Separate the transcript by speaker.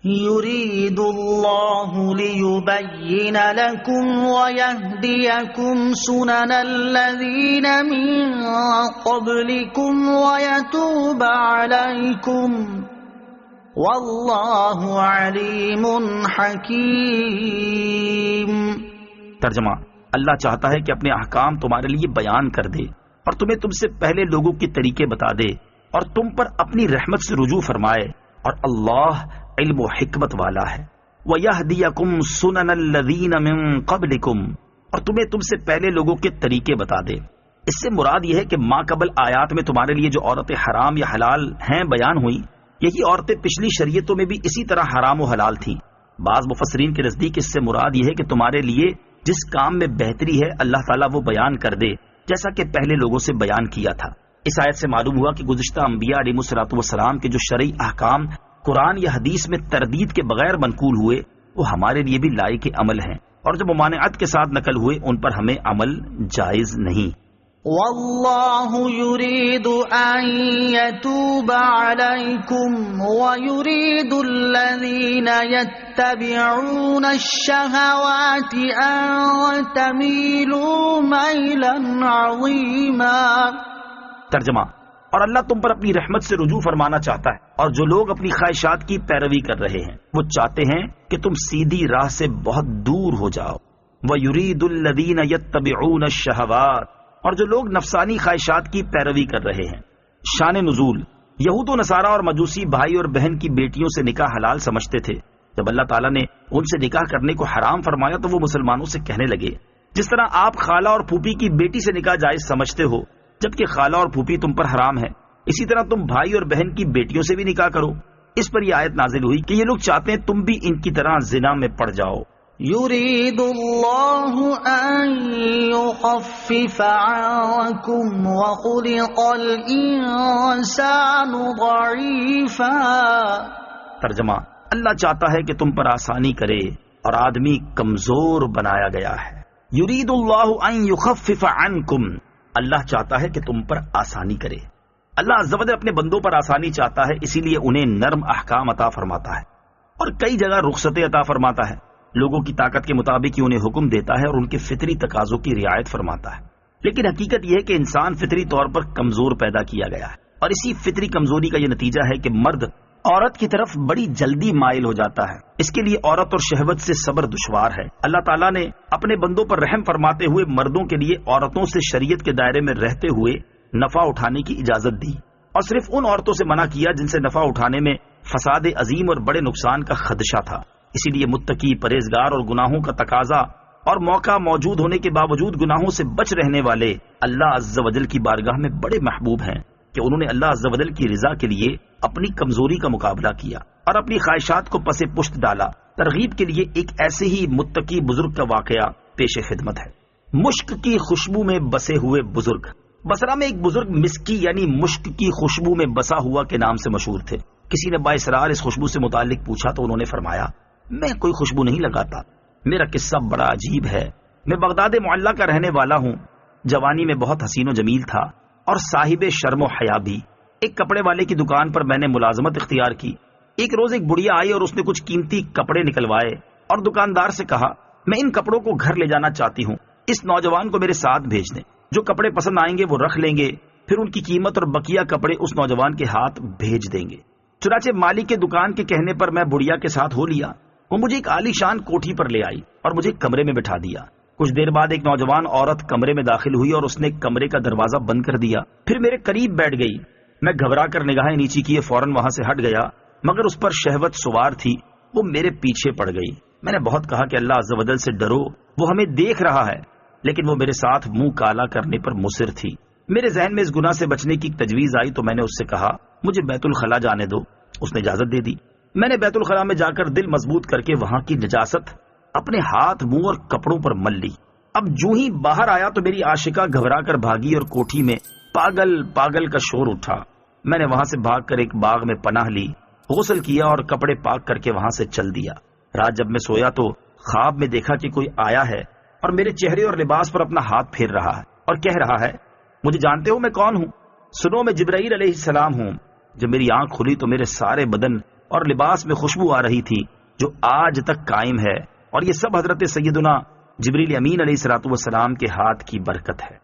Speaker 1: يريد الله ليبين لكم ويهديكم سنن الذين من قبلكم ويتوب عليكم واللہ علیم حکیم۔
Speaker 2: ترجمہ: اللہ چاہتا ہے کہ اپنے احکام تمہارے لیے بیان کر دے اور تمہیں تم سے پہلے لوگوں کے طریقے بتا دے اور تم پر اپنی رحمت سے رجوع فرمائے، اور اللہ علم و حکمت والا ہے۔ وَيَهْدِيَكُمْ سُنَنَ الَّذِينَ مِن قَبْلِكُمْ، اور تمہیں تم سے پہلے لوگوں کے طریقے بتا دے۔ اس سے مراد یہ ہے کہ ما قبل آیات میں تمہارے لیے جو عورتیں حرام یا حلال ہیں بیان ہوئیں، یہی عورتیں پچھلی شریعتوں میں بھی اسی طرح حرام و حلال تھیں۔ بعض مفسرین کے نزدیک اس سے مراد یہ ہے کہ تمہارے لیے جس کام میں بہتری ہے اللہ تعالیٰ وہ بیان کر دے، جیسا کہ پہلے لوگوں سے بیان کیا تھا۔ اس آیت سے معلوم ہوا کہ گزشتہ انبیاء علیہ الصلوۃ والسلام کے جو شرعی احکام قرآن یا حدیث میں تردید کے بغیر منقول ہوئے، وہ ہمارے لیے بھی لائق عمل ہیں، اور جو ممانعت کے ساتھ نقل ہوئے ان پر ہمیں عمل جائز نہیں۔
Speaker 1: واللہ یرید ان یتوب علیکم ویرید الذین یتبعون الشہوات ان تمیلوا میلا عظیما۔
Speaker 2: ترجمہ: اور اللہ تم پر اپنی رحمت سے رجوع فرمانا چاہتا ہے، اور جو لوگ اپنی خواہشات کی پیروی کر رہے ہیں وہ چاہتے ہیں کہ تم سیدھی راہ سے بہت دور ہو جاؤ۔ وَيُرِيدُ الَّذِينَ يَتَّبِعُونَ الشَّهَوَاتِ، اور جو لوگ نفسانی خواہشات کی پیروی کر رہے ہیں۔ شان نزول: یہود و نصارہ اور مجوسی بھائی اور بہن کی بیٹیوں سے نکاح حلال سمجھتے تھے۔ جب اللہ تعالیٰ نے ان سے نکاح کرنے کو حرام فرمایا تو وہ مسلمانوں سے کہنے لگے، جس طرح آپ خالہ اور پھوپھی کی بیٹی سے نکاح جائز سمجھتے ہو جبکہ خالہ اور پھوپھی تم پر حرام ہے، اسی طرح تم بھائی اور بہن کی بیٹیوں سے بھی نکاح کرو۔ اس پر یہ آیت نازل ہوئی کہ یہ لوگ چاہتے ہیں تم بھی ان کی طرح زنا میں پڑ جاؤ۔
Speaker 1: یرید اللہ ان یخفف عنکم وخلق الانسان ضعیفا۔
Speaker 2: ترجمہ: اللہ چاہتا ہے کہ تم پر آسانی کرے اور آدمی کمزور بنایا گیا ہے۔ یرید اللہ ان یخفف عنکم، اللہ چاہتا ہے کہ تم پر آسانی کرے۔ اللہ عز و جل اپنے بندوں پر آسانی چاہتا ہے، اسی لیے انہیں نرم احکام عطا فرماتا ہے اور کئی جگہ رخصتیں عطا فرماتا ہے۔ لوگوں کی طاقت کے مطابق ہی انہیں حکم دیتا ہے اور ان کے فطری تقاضوں کی رعایت فرماتا ہے، لیکن حقیقت یہ ہے کہ انسان فطری طور پر کمزور پیدا کیا گیا ہے، اور اسی فطری کمزوری کا یہ نتیجہ ہے کہ مرد عورت کی طرف بڑی جلدی مائل ہو جاتا ہے۔ اس کے لیے عورت اور شہوت سے صبر دشوار ہے۔ اللہ تعالیٰ نے اپنے بندوں پر رحم فرماتے ہوئے مردوں کے لیے عورتوں سے شریعت کے دائرے میں رہتے ہوئے نفع اٹھانے کی اجازت دی، اور صرف ان عورتوں سے منع کیا جن سے نفع اٹھانے میں فساد عظیم اور بڑے نقصان کا خدشہ تھا۔ اسی لیے متقی، پرہیزگار اور گناہوں کا تقاضا اور موقع موجود ہونے کے باوجود گناہوں سے بچ رہنے والے اللہ عز و جل کی بارگاہ میں بڑے محبوب ہیں کہ انہوں نے اللہ عز و جل کی رضا کے لیے اپنی کمزوری کا مقابلہ کیا اور اپنی خواہشات کو پس پشت ڈالا۔ ترغیب کے لیے ایک ایسے ہی متقی بزرگ کا واقعہ پیش خدمت ہے۔ مشک کی خوشبو میں بسے ہوئے بزرگ۔ بصرہ میں ایک بزرگ مسکی یعنی مشک کی خوشبو میں بسا ہوا کے نام سے مشہور تھے۔ کسی نے بااسرار اس خوشبو سے متعلق پوچھا تو انہوں نے فرمایا، میں کوئی خوشبو نہیں لگاتا، میرا قصہ بڑا عجیب ہے۔ میں بغداد معلیٰ کا رہنے والا ہوں، جوانی میں بہت حسین و جمیل تھا اور صاحب شرم و حیا بھی۔ ایک کپڑے والے کی دکان پر میں نے ملازمت اختیار کی۔ ایک روز ایک بڑھیا آئی اور اس نے کچھ قیمتی کپڑے نکلوائے اور دکاندار سے کہا، میں ان کپڑوں کو گھر لے جانا چاہتی ہوں، اس نوجوان کو میرے ساتھ بھیج دیں، جو کپڑے پسند آئیں گے وہ رکھ لیں گے، پھر ان کی قیمت اور بقیہ کپڑے اس نوجوان کے ہاتھ بھیج دیں گے۔ چنانچہ مالک کے دکان کے کہنے پر میں بڑھیا کے ساتھ ہو لیا۔ وہ مجھے ایک عالی شان کوٹھی پر لے آئی اور مجھے کمرے میں بٹھا دیا۔ کچھ دیر بعد ایک نوجوان عورت کمرے میں داخل ہوئی اور اس نے کمرے کا دروازہ بند کر دیا، پھر میرے قریب بیٹھ گئی۔ میں گھبرا کر نگاہیں نیچی کیے فوراً وہاں سے ہٹ گیا، مگر اس پر شہوت سوار تھی، وہ میرے پیچھے پڑ گئی۔ میں نے بہت کہا کہ اللہ عز و جل سے ڈرو، وہ ہمیں دیکھ رہا ہے، لیکن وہ میرے ساتھ منہ کالا کرنے پر مصر تھی۔ میرے ذہن میں اس گناہ سے بچنے کی تجویز آئی تو میں نے اس سے کہا، مجھے بیت الخلاء جانے دو۔ اس نے اجازت دے دی۔ میں نے بیت الخلاء میں جا کر دل مضبوط کر کے وہاں کی نجاست اپنے ہاتھ، منہ اور کپڑوں پر مل لی۔ اب جو ہی باہر آیا تو میری عاشقہ گھبرا کر بھاگی اور کوٹھی میں پاگل پاگل کا شور اٹھا۔ میں نے وہاں سے بھاگ کر ایک باغ میں پناہ لی، غسل کیا اور کپڑے پاک کر کے وہاں سے چل دیا۔ رات جب میں سویا تو خواب میں دیکھا کہ کوئی آیا ہے اور میرے چہرے اور لباس پر اپنا ہاتھ پھیر رہا ہے اور کہہ رہا ہے، مجھے جانتے ہو میں کون ہوں؟ سنو، میں جبرائیل علیہ السلام ہوں۔ جب میری آنکھ کھلی تو میرے سارے بدن اور لباس میں خوشبو آ رہی تھی جو آج تک قائم ہے، اور یہ سب حضرت سیدنا جبریل امین علیہ الصلوۃ والسلام کے ہاتھ کی برکت ہے۔